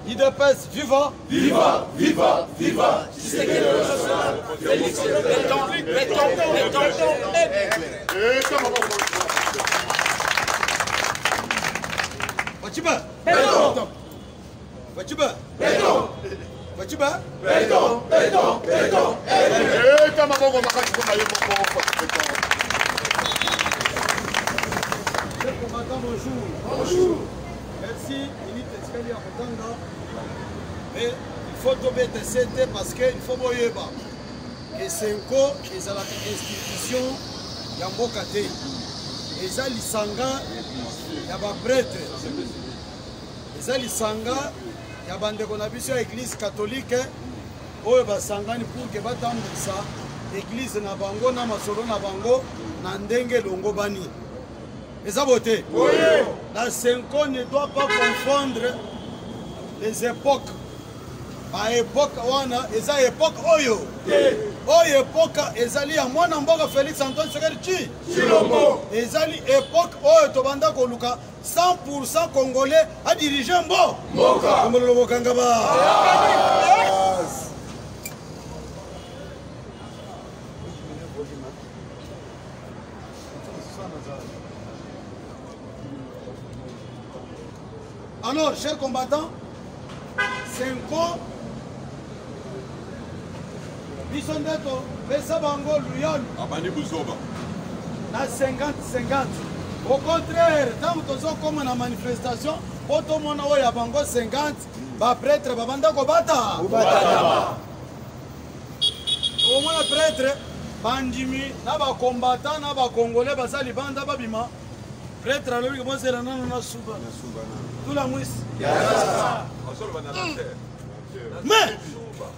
IDPS, viva! Viva, viva, viva! Félix, Watiba! Béton! Watiba! Béton! Watiba! Béton! Béton! Béton! Chers combattants, bonjour. Bonjour! Merci, Minute Eskali à Kotanga. Mais il faut tomber de CT parce qu'il faut moyeba. Et Senko, ils ont l'institution, il y a Mbokate. Ils ont l'Isanga, il y a un prêtre. Ils ont l'Isanga, il y a une église catholique. Oyo basangani pour que batambisa église na bango na masolo na bango na ndenge longo bani. Eza beauté. Oui. La Senko ne doit pas confondre les époques. À époque wana eza époque oyo. Oyo époque ezali ya mwana mboka Félix Antoine Tshisekedi Tshilombo. Ezali époque oyo tobanda koluka 100% congolais à diriger mbo. Mboka. Komolo bokanga ba. Alors, chers combattants, Senko, Bisondeto, Besabango, Luyol, na 50-50. Au contraire, tant que nous sommes comme la manifestation, pour tout le monde, il y a 50, les prêtres, Babanda Kobata. Au moins, les prêtres, Bandimi, les combattants, les Congolais, les Banda Babima, prêtres, alors que moi, c'est la nana Souba. Tout la mousse. Mais,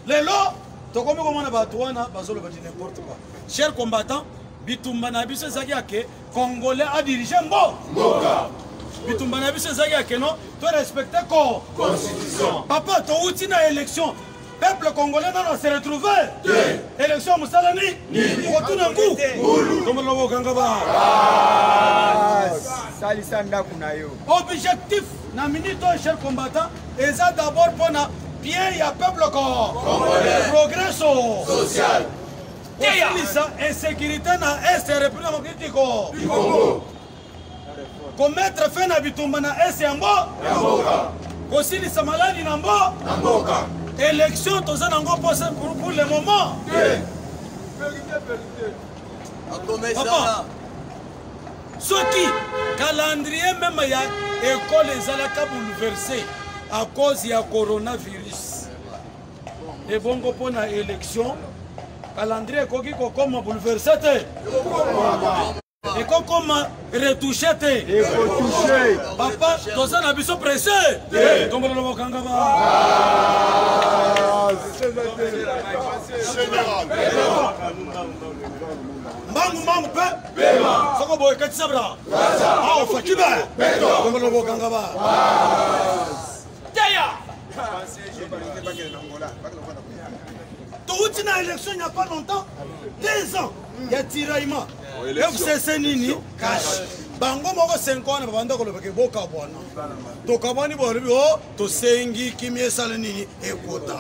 les lots, tu comprends comment on a battu, n'importe quoi. Chers combattants, Bitumba na biso ezaki yake Congolais a dirigé mbo. Bitumba na biso ezaki yake non, tu respecter ko constitution. Papa, tu outi na élection. Peuple congolais n'a se retrouvé. Élection Moussalani. Retourne un coup. Comme le mot Gangaba. Objectif, na minute, chers combattants, et ça d'abord pour na bien il y a peuple congolais. Progrès social. Insécurité na Est et République du Congo. Commettre fin na bitumba na Est et Ambo. Aussi les Samalani na Mbo. Élection tous en pour le moment. Papa, ce qui calendrier même il y a école les alaka bouleversé à cause du coronavirus. Et bon pour la élection calendrier comme bouleversé. Et comment retoucher papa, tous en abisso pressé. Comme le mot Maman pe bema soko boy katsabra ah fakiba comme le mot Gangaba Taya tout une élection il n'y a pas longtemps 2 ans il y a tiraillement FCC nini cash bango moko 5 ans babanda ko lobeke boka bwana to kabani bo lebi o to sengi kimie sala nini ekota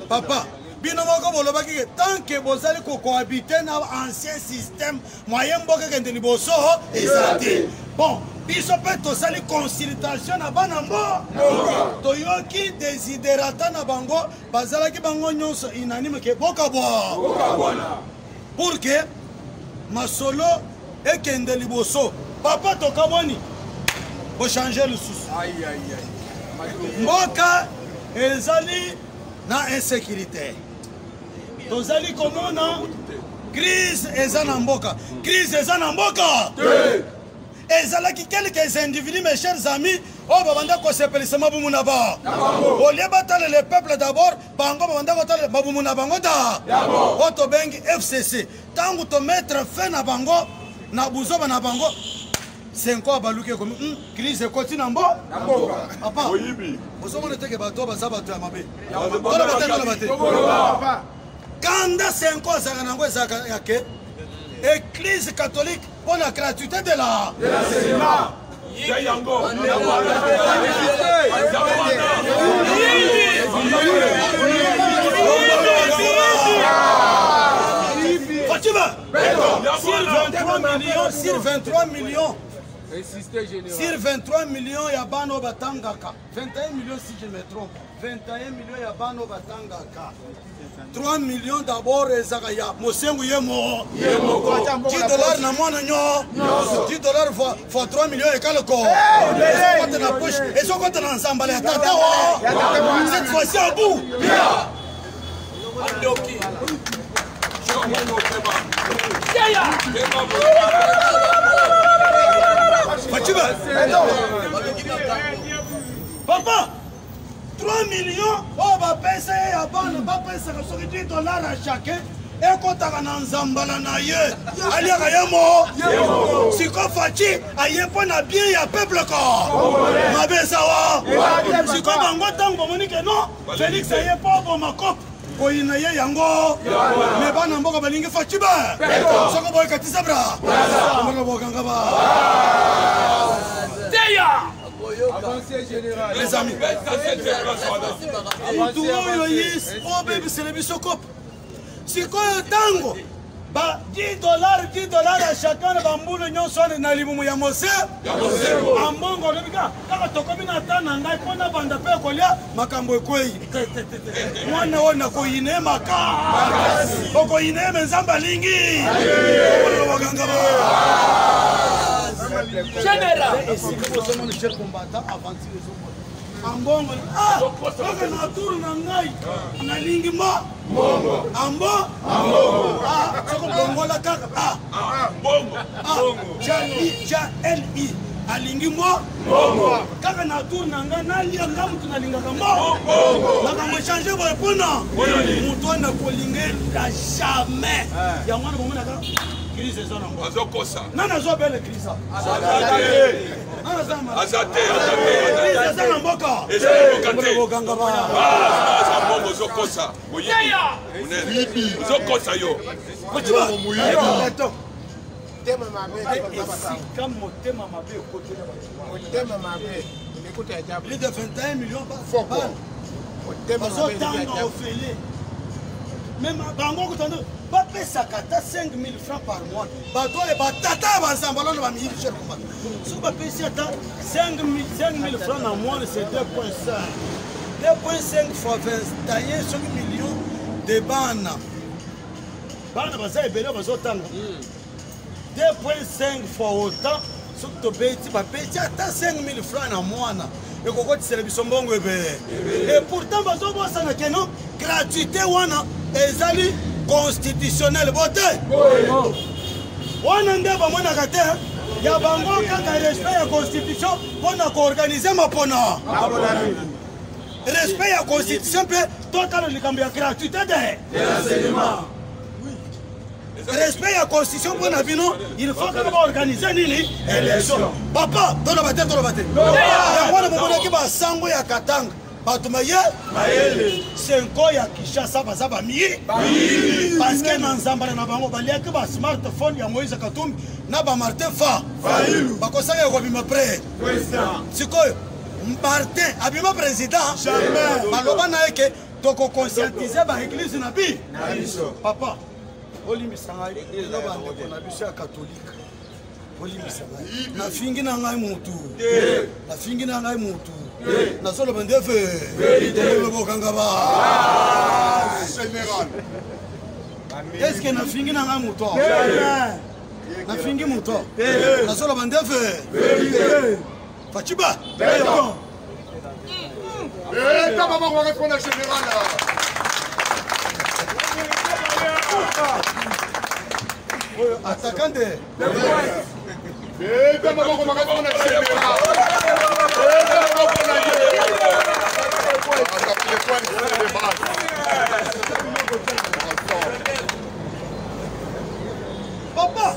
papa bino moko bolobaki tant que bozali ko cohabiter na ancien système moyen mboka kende liboso ezate bon biso pe to sali consultation na bana mbo to yoki desiderata na bango bazalaki bango nyonso inanime ke boka bwana pour que masolo ekende liboso papa to kaboni bo changer le sous mboka ezali na insécurité tozali komona crise eza na mboka ezalaki quelques individus mes chers amis oh babanda ko sepelisa mabumu na ba olie batale le peuple d'abord bango babanda ko tale mabumu na bango da o to bengi FCC tangu to mettre fin na bango na buzoba na bango Senko abaluke comme crise continue na mboka papa oyibi bozomona teke bato bazabato ya mabe tola bateka la bate kanda Senko azaka nango ezaka yake Église catholique pour la gratuité de l'enseignement. sur 23 millions. Insistez général. Sur 23 millions, il y a Bano Batangaka. 21 millions si je me trompe. 21 millions, il y a Bano Batangaka. 3 millions d'abord, Ezagaya. Mosengu Yemo. 10 dollars na mwana nyo. 10 dollars fois 3 millions et le corps. Et la poche. Et ce qu'on a ensemble, cette fois-ci à bout. Papa, 3 millions, on va payer à bande, on va payer 10 dollars à chacun. Et quand on a un zambala na ye, allez à Yamo, si qu'on fait, aïe pas na bien, il y a peuple corps. Ma belle sawa, si qu'on a un temps pour me dire que non, Félix aïe pas pour ma cop. Ko ina ye yango, mais pas n'importe quoi, l'ingue fatiba. Ça qu'on boit katisa bra, on va boire gangaba. Avancez général. Les amis, tout le monde est oh bébé c'est le bisocop. Si quoi tango, bah 10 dollars à chacun de bambou le nyon sonne na libu ya mose. Ambongo le bika, kaka tokomina tana ngai pona banda pe kolia makambo ekwei. Mwana ona ko ine maka. Oko ine menzamba lingi. Général. Et si vous avez un cher combattant avant les autres. Ambongo, ah, kaka na tour na ngai na lingi ma. Ambo, ah, soko bongo la kaka, ah, bongo, J-L-I, alingi mo, kaka na tour na ngai na lia ngamu na linga kamo, makambo changer bo epona, muto na kolinge la jamais. Ya mwana bongo na kaka. Crise zona mbo. Azokosa. Nana zo belle crise. Azate. Azate. Crise zona mboka. Ezokokate. Boganga ba. Ah, zabongo zokosa. Moyibi. Zokosa yo. Kotiba. Moyibi. Tema mabe. Comme motema mabe côté là. Tema mabe. Écoute à diable. Plus de 21 millions par. Foko. Tema Bazo tanga ofele. Même bango kutando. Pas payer ça 5 000 francs par mois. Bato et batata bazambalo na bami cher komba. Si vous payez ça 5 000 francs par mois c'est 2.5. 2.5 fois 21 millions de bana. Bana baza ebele bazo tanga. 2.5 fois autant ce que tu payes, tu vas payer 5 000 francs par mois. Et quand tu sais biso mbongo ebe. Et pourtant bazo bossa na keno gratuité wana ezali constitutionnel voté. On a des gens qui ont ya bango kaka respect à la constitution pour organiser ma pona. Respect à la constitution peut total le gratuité de l'enseignement. Respect à la constitution pour la bino, il faut que nous organiser nini élection. Papa, donne la tête, donne la tête. On a besoin de ba sango ya katanga. Batumaye, Senko ya Kishasa bazaba mi. Parce que dans Zambala na bango balia que ba smartphone ya Moïse Katumbi na ba Martin Fa. Bakosanga ya kobima pré. Siko Martin abima président. Jamais. Baloba na eke toko conscientiser ba église na bi. Papa, olimbisa ngai elo bande ko na biso ya catholique. Olimbisa ngai. Na fingi na ngai mutu. Na fingi na ngai mutu. Na solo bandefe vérité le bokangaba général est-ce que na fingi na nga muto na fingi muto na solo bandefe vérité fachiba d'accord Baba va répondre à général. attaquant de Baba va répondre à général. Papa,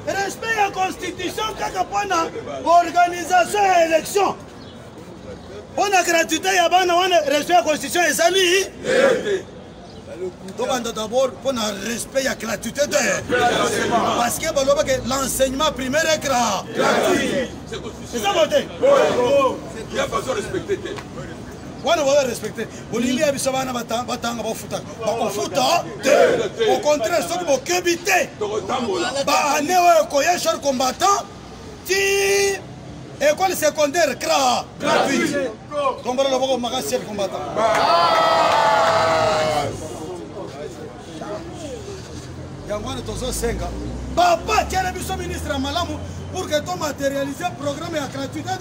respect à la constitution quand on organisation et élection. On a gratuité, il y a respect à la constitution et salut. Donc d'abord, pour le respect, il y a gratuité parce que l'enseignement primaire est gratuit. C'est ça, voté. Il y a besoin de respecter. wana va respecter bolingi ya biso bana batanga bafuta bakofuta au contraire soki bokebi te baane oyo koya char combattant ti école secondaire gratuite tombola loboko maka chef combattant yango wana tozosenga papa tiala biso ministre ya malamu pour que tu matérialises le programme à gratuité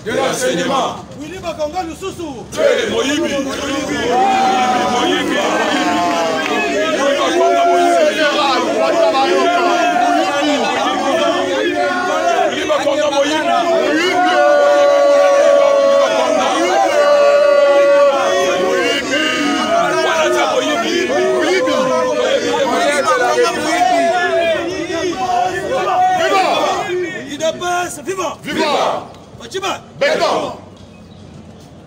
de l'enseignement. Willy Bakonga Lususu. Vivant! Vivant! Béton!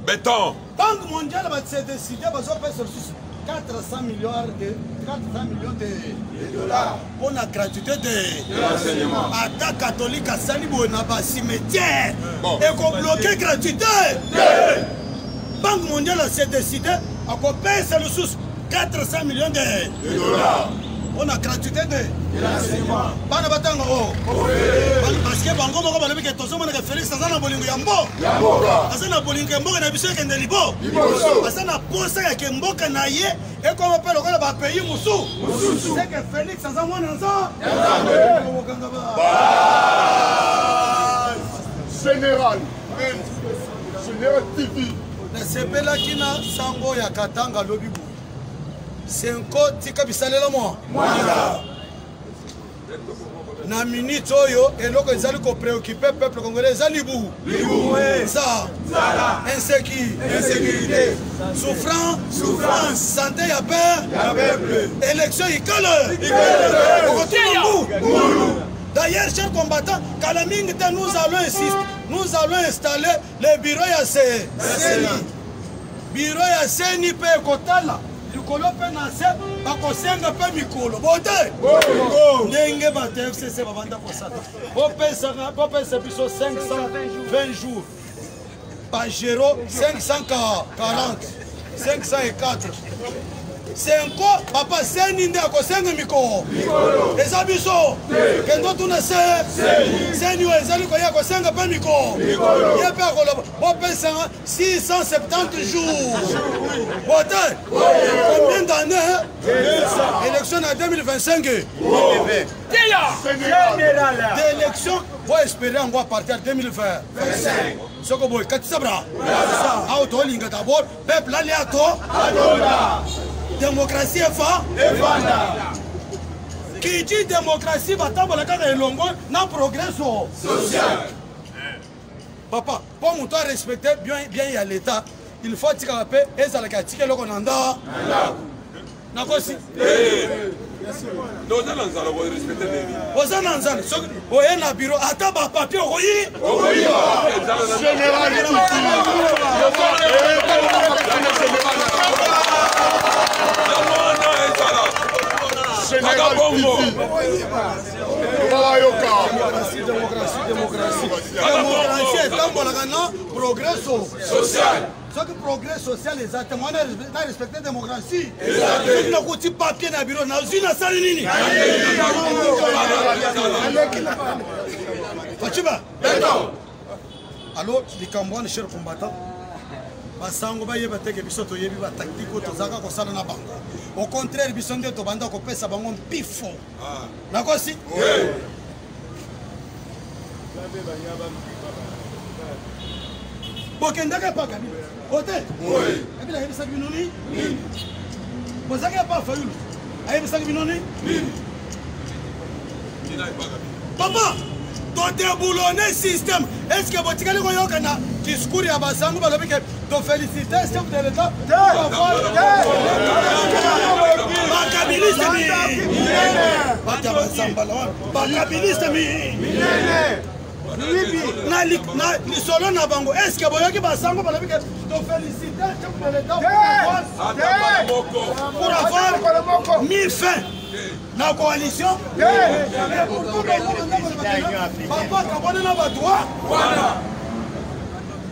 Béton! Banque mondiale va se décider, va se faire sur 400 millions de dollars pour la gratuité de l'enseignement. L'État catholique a sali un cimetière et qu'on bloquait gratuité. Banque mondiale a se décidé à payer sur 400 millions de dollars. On a gratuité de l'enseignement. Bana batanga o. Parce que bango moko balobi ke tozo mona ke Félix azana bolingo ya mbo. Azana bolingo ya mboka na biso ke ndelibo. Azana posa ya ke mboka na ye e ko mpe lokola ba pays musu. C'est que Félix azana mwana nza. Général. Général TV. Na sepela kina sango ya Katanga lobi bu. Senko tika bisalela mo na minute oyo eloko ezali ko préoccuper peuple congolais ezali libu ça insécurité souffrance santé ya peuple élection ikale d'ailleurs chers combattants Kalaming nous allons installer le bureau ya CENI pe kotala mikolo pe na se bakosenga pe mikolo bote ndenge ba TFCC babanda kosata bopesa biso 520 jours pagero 540 504 senko papa seni nde akosenga mikolo eza biso kendo tuna seni oyo ezali koya kosenga pe mikolo ye pe akoloba bopesa 670 jours bote combien d'années élection en 2025 d'élection bo espérer yango à partir de 2025 soko boy katisa bra awo tolinga d'abord peuple ali ato démocratie efanda qui dit démocratie batambola kaka elongo na progrès social papa pour mon toi respecter bien ya l'état il faut tika pe ezalaka tika loko nanda nakosi Nous allons respecter les vies. Vous allez dans un bureau, à ta papier, Général, progrès social. Ce progrès social exactement, on a respecté la démocratie. On a coûté papier dans le bureau, on a vu la salle. Fachiba. Alors, les Cambouans, chers combattants, basango ba yeba teke biso to yebi ba tactique to zaka ko sala na bango. Au contraire biso nde to banda ko pesa bango mpifo. Nakosi? Bokendaka pa kabi. Ote? Oui. Kabi la yebisa binoni? Oui. Bozaka pa fayulu. Ayebisa binoni? Oui. Papa, to déboulonner système. Est-ce que vous avez un discours à Bassango de féliciter le chef de l'État? Est-ce que vous avez Bassango de féliciter le chef de l'État pour avoir mis fin la coalition? Papa, quand on a droit,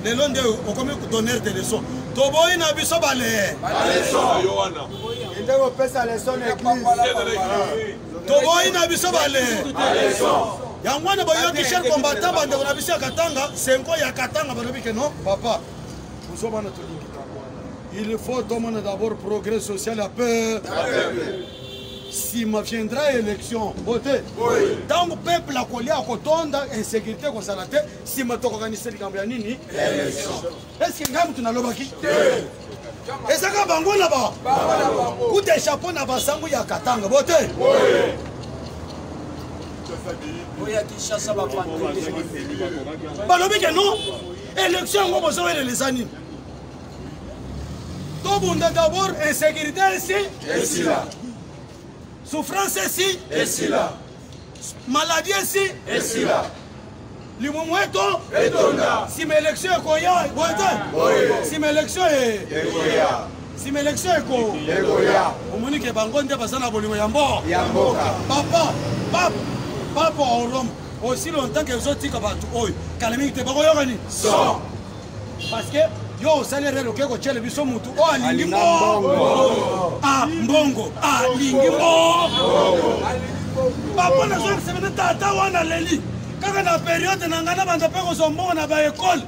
les longs au commun donner des leçons. Toboyi na biso bale. Toboyi na biso bale. Yangwana boyoki cher combattant bande na biso ya Katanga, senko ya Katanga balobi que non, papa. Vous obana tolingi. Il faut demander d'abord progrès social à peur. Si ma viendra élection, voter. Tant que peuple a collé à Kotonda, insécurité comme ça la tête, si ma t'organiser les Gambianini, élection. Est-ce que Gam tu n'as pas qui? Et ça va bango là-bas. Coup de chapeau na basangu ya Katanga, voter. Balobi que non, élection on va besoin de les animes. Tout d'abord insécurité ici, et là. Souffrance ici, et là. Maladie ici, et là. Limoueto, et là. Si mes élections est Koya, si mes élections est Koya. Si mes élections est Koya. On me dit que Bangon de Basana Bolimo Yambo. Papa au Rome. Aussi longtemps que les autres disent que Kalemi te bako yorani. Parce que yo salaire le keko chele biso mutu o alingi mbongo. Ah mbongo, ah lingi mbongo. Papa na zo semena tata wana leli. Kaka na période na ngana banda pe ko sombongo na ba école.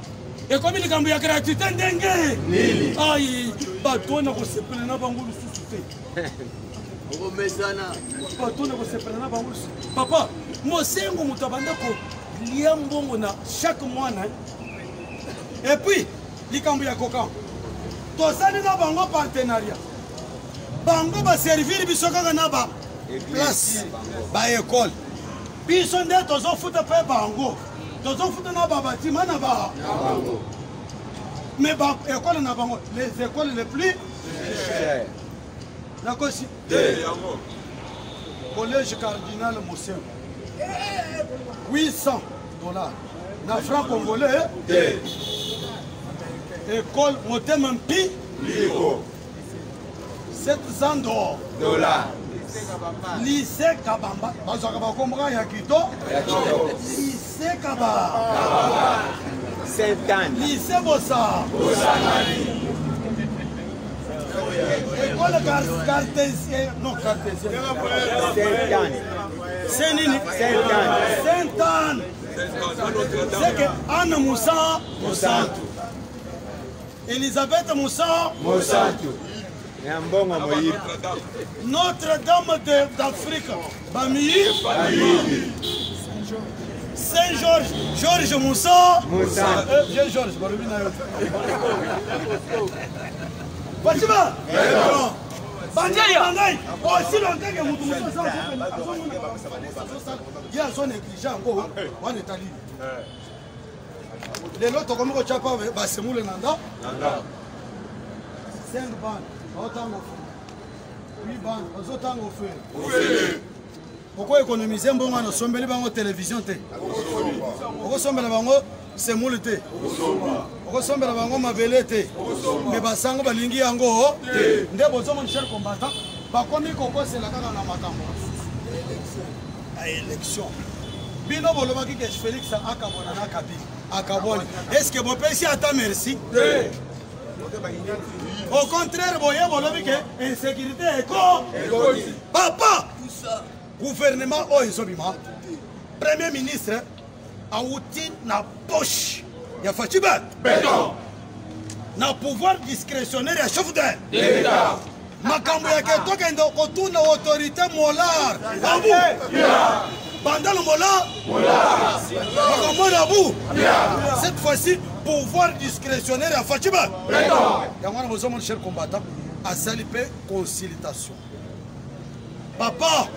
Et comme il kambu ya gratuité ndenge. Nini. Ai bato na ko sepela na bango lususu te. Papa, moi c'est un mutabandako liambongo na chaque mois. Et puis, les Cambia Coca. Toi, ça n'est pas un partenariat. Bango va servir Bisoka Naba. Place, ba école. Bison de tous en foot à faire Bango. Tous en foot à bâtiment Naba. Mais école n'a pas les écoles les plus chères. D'accord, si. Collège cardinal Moussem. $800. Na franc congolais. École Motem Mpi. $700. Lycée Kabamba. Lycée Kabamba. Lycée Bossa. École cartésien. Non, cartésien. Saint-Anne. Saint-Anne. C'est que Anne Moussa. Elisabeth Moussa. Notre-Dame d'Afrique. Bamii. Saint-Georges. Georges Moussa. Viens Georges. Fatima. Bandai. Aussi longtemps que vous il y a son négligent. On est allé. Les autres, comme on chapa, c'est moule nanda. 5 bandes, autant au feu. 8 bandes, autant au feu. Pourquoi économiser un bon an? Sommes les télévision? Pourquoi sommes les c'est moule? Pourquoi sommes les ma belete? Mais basango balingi yango. Nde bozo mon cher combattant. Bakomi koko c'est la kaka na makambo. À élection. Bino bolobaki que Félix akabona na kabili. Akaboni. Est-ce que vous pensez à ta merci? Au contraire, vous voyez que l'insécurité est quoi? Papa! Gouvernement Oizobima, Premier ministre, a outil na poche. Il y a Fatiba. Na pouvoir discrétionnaire à chef d'État. Makambo ya keto kendo kotuna autorité molar. Pendant le molar. Cette fois-ci, pouvoir discrétionnaire à Fatiba. Yangwana bozo mon cher combattant, a salipé consultation. Papa,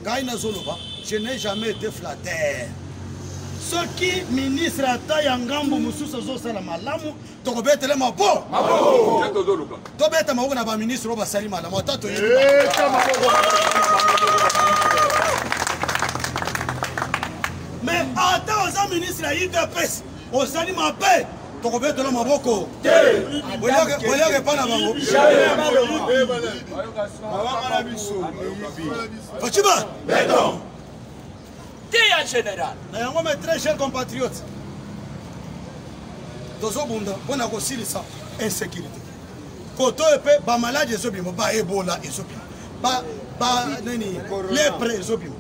Gaïna Zoloba, je n'ai jamais été flatteur. Ce qui ministre à Tayangambo Moussousa Zosala Malamu, Tokobete le Mabo. Tobete Mauna ba ministre Roba Salima, la Motato. Mais attends, un ministre à IDPS, au Salima Paix, Tokobete le Maboko. Voyez pas la Mabo. Fatima, Béton. Qui en général? Mes très chers compatriotes, Dozo Bunda, on a aussi ça. insécurité. Koto epe ba malade ezobima ba Ebola ezobima. Ba nani lèpre ezobima.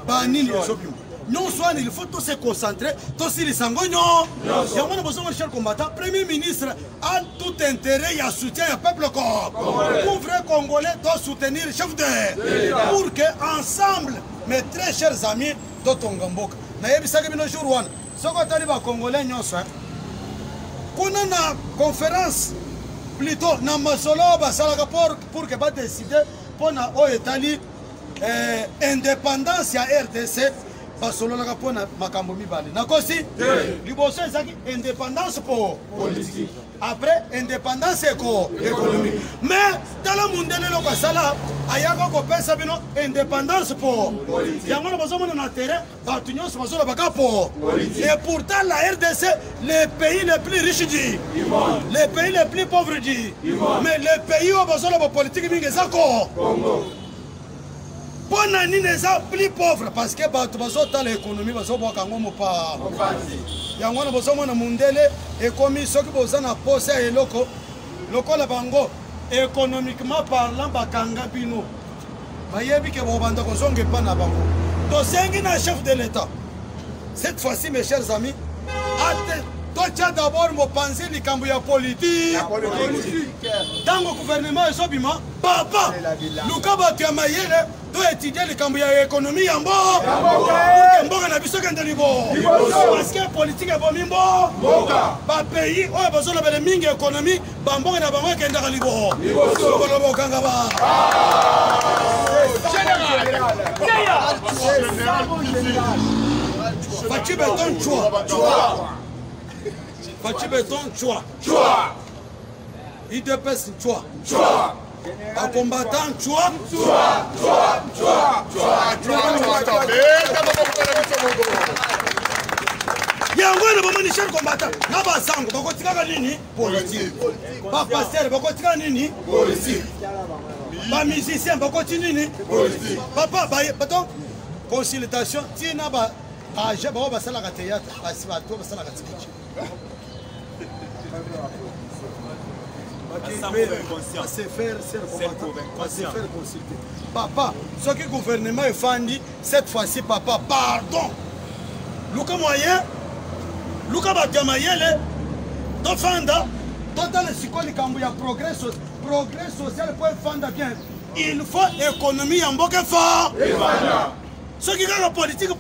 Ba nini ezobima. Non soit il faut tous se concentrer, tous les sangognons. Il y a un besoin de cher combattant. Premier ministre a tout intérêt à soutenir le peuple corps. Pour vrai Congolais doit soutenir le chef de pour que ensemble, mes très chers amis, d'Otongamboka. Naïbisaka bino jour one. Ce qu'on a dit aux Congolais, qu'on a une conférence plutôt dans Masolo, pour que va décider pour na Oyetali indépendance à RDC. Basolo na kapona makambo mibale nakosi liboso ezaki indépendance pour politique après indépendance économique mais dans le monde lelo kasala ayaka ko pesa bino indépendance pour yango na bazo mona na terrain batu nyonso bazo baka pour et pourtant la RDC les pays les plus riches du les pays les plus pauvres du mais les pays où bazo la politique mingi ezako Congo. Pour nani les plus pauvres parce que bato bazota l'économie bazoboka ngomo pa yango na bosomo na mundele ekomi soki bozana posa eloko lokola bango économiquement parlant bakanga bino bayebi ke bobanda kozonge pa na bango to sengi na chef de l'état cette fois-ci mes chers amis tocha d'abord mopanzi likambo ya politique tango gouvernement ezobima papa luka bato ya mayele to étudier likambo ya économie ya mboka na biso kende libo parce que politique ebomi ba pays oyo bazolobele mingi économie bamboka na bango ekendaka libo kolobokanga ba Fachi Beton Fachi Beton Choix. IDPS Choix. Un combattant Choix. Yango na bamani cher combattant. Na basango bakotika nini? Politique. Ba pasteur bakotika nini? Politique. Ba musicien bakotika nini? Politique. Papa baton consultation tina ba age ba basala ka théâtre asibato basala ka tiki. Se faire consulter. Papa, ce que le gouvernement est fandi, cette fois-ci, papa, pardon. Luka moyen, Luka Batiamayele, Tofanda, total le psychologue, il y a progrès social pour fanda bien. Il faut économie en boque fort. Ce qui est la politique,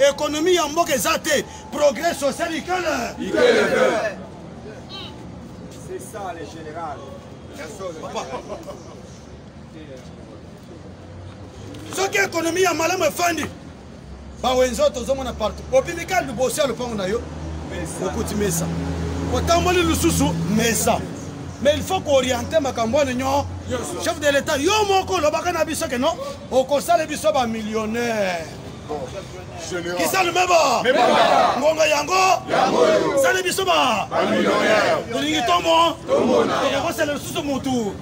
économie en boque zate, progrès social, il c'est ça les générales. Ce qui est économie à Malam Fandi. Bawenzo tozomona partout. Opimika le bossé le pango na yo. Okuti mesa. Otamboli lususu mesa. Mais il faut qu'orienter makambo nyo. Chef de l'état yo moko lobaka na biso ke non. Okosala biso ba millionnaire. Qui ça le meba? Ngonga yango. Ça le biso ba millionnaire. Tolingi tomo. Tomona. C'est le susu mutu.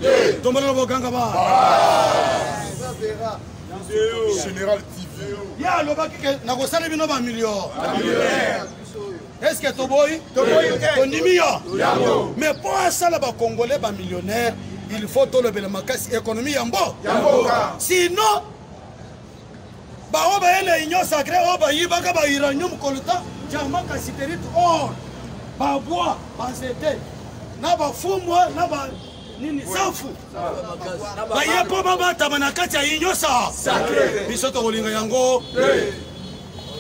Tomona bokanga ba. Général TV. Ya lobaki ke nakosala bino ba million. Est-ce que Toboy? Mais pour ça, les Congolais, les millionnaires, il faut tout le économie yambo. Sinon, les unions sacrées, les iranium colta, jamaka siterit or, bois, bazete, naba fumwa, naba nini safu. Baye po baba tabanakati ya union sacrée. Bisoto kolinga yango.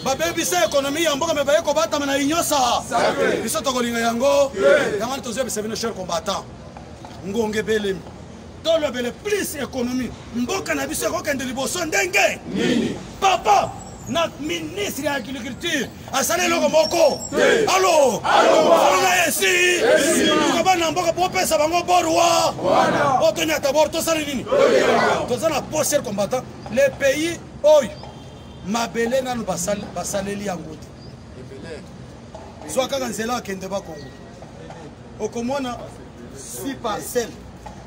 Baby sa économie ya mboka me baye ko batama na inyosa biso to kolinga yango yango to zebe seveno cher combattant ngonge belemi to le bele plus économie mboka na biso ko kende liboso ndenge nini papa na ministre ya agriculture asale loko moko allo on ici ko bana mboka po pesa bango borwa wana otonya tabor to sale nini to zana po cher combattant les pays oy mabele nanu basaleli yango te so kaka nzela akende ba Congo okomona 6 parcelles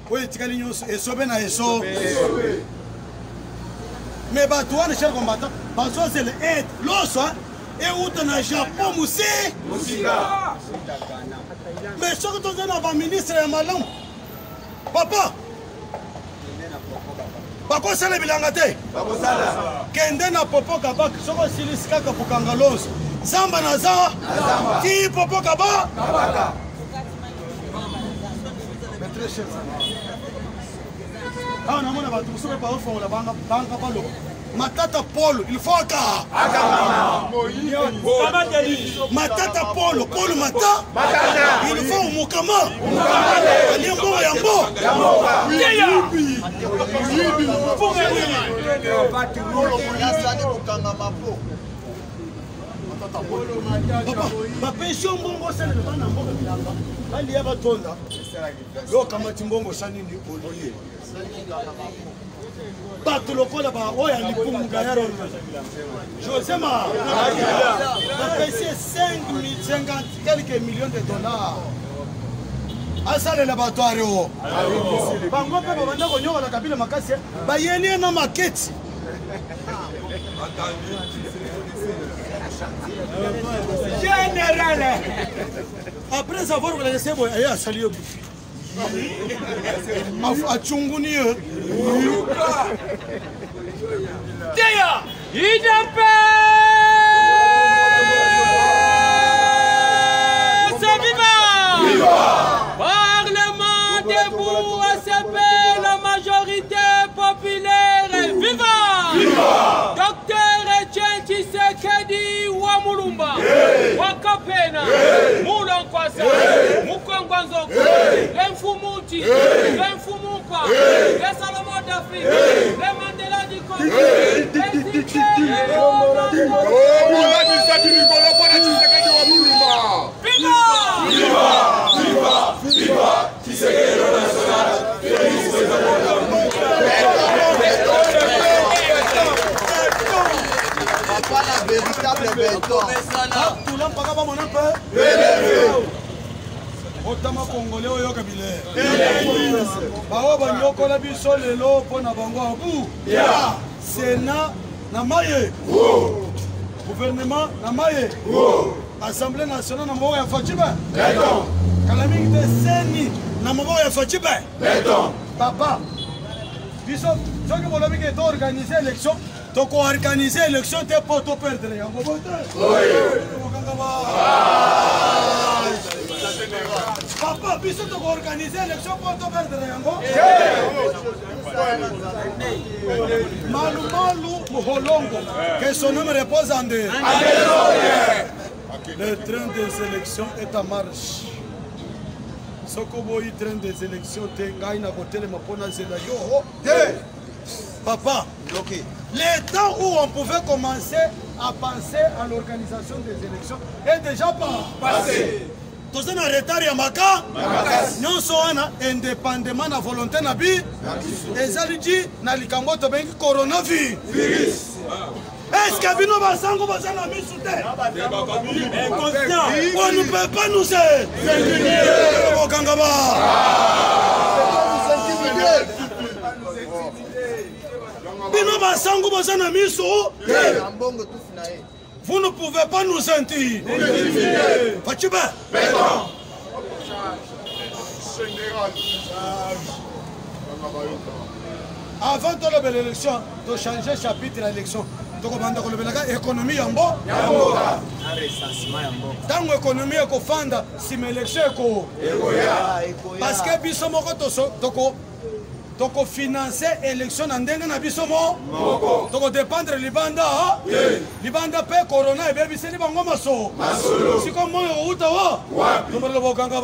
oyo etikali nyonso esobe na esobe mais bato wana cher combattant bazozela aide loso euta na Japon musika Mais ce que tu as ministre est malin. Papa. Pourquoi ça les bilangate? Kende na popo kaba soko silisika kapukanga loso. Zamba na za. Ki popo kaba? Ah non, on va tout ça par fond la banque palo. Matata Polo, il faut aka. Matata Polo, Polo Mata. Il faut Mukama. Yambo Yambo. Ma pension bongo c'est le bana bongo bilanga. Bali ya batonda. Lo kama timbongo sani ni olier. Bato lokola ba oya lipungu gayaro. Josema. Ma pension 50 quelques millions de dollars. Asale laboratoire o. Bango pe babanda konyoka la kabila makasi. Bayeni na maketi. Général. Après avoir laissé à saluer. A Tchunguni. Théa. Parlement debout, ACP, la majorité populaire, viva! Docteur Etienne Tshisekedi Wamulumba, Wakapena, Mulankwasa, Mukongwanzoko, l'Infumuti, l'Infumukwa, les Salomon d'Afrique, les Mandela du Congo, Pas la véritable béton. Tout l'homme pas mon peu. Otama Congolais oyo kabile. Bao banyoko la biso lelo pona bango abu. Sénat na maye. Gouvernement na maye. Assemblée nationale na moko ya Fachiba. Béton. Kalamiki te seni na moko ya Fachiba. Béton. Papa. Biso soki bolobi ke to organiser élection. Donc on organise l'élection, tu n'es pas perdre. Papa, puisque tu as organisé l'élection, tu n'es pas perdre. Malou Moholongo, que son nom repose en deux. Le train des élections est en marche. Sokoboyi train des élections, tu as une hôtel, ma pona zelayo. Papa, le temps où on pouvait commencer à penser à l'organisation des élections est déjà passé. Tout ça, on a retard à Maka. Nous sommes indépendamment de la volonté de Nabi. Et ça dit, na likambo to bengi coronavirus. Est-ce que nous allons passer la mise sous terre? On ne peut pas nous aider. Vous ne pouvez pas nous sentir. Fachiba. Avant de l'élection, de changer chapitre de l'élection, de l'économie yambo. Dans l'économie, il faut faire si l'élection parce que biso moko donc financer l'élection en dengue na bisomo donc dépendre libanda libanda pe corona et bébé c'est bango maso si comme moi uta wa donc le bokanga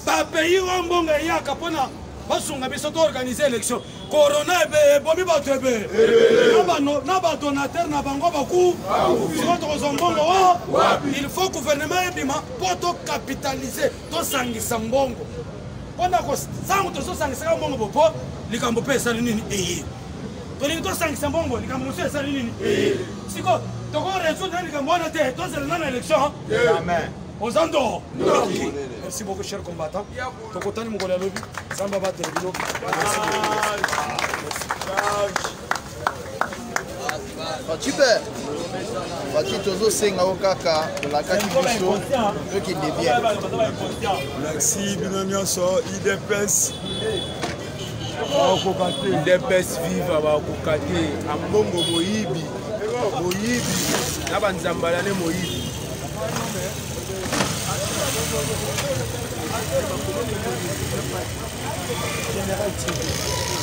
ba pays wambonga ya kapona basunga biso to organiser l'élection corona et bomi ba tebe na ba donateur na bango baku si votre zombongo il faut gouvernement ebima pour to capitaliser to sangisa mbongo. On a dit que si on a dit que merci beaucoup, chers combattants. Merci. Fatube Fati tozo senga okaka la kaki biso to qui devient. Merci binonyoso IDPS. IDPS viva ba kokate ambongo moyibi na banzambala ne moyibi. Général TV.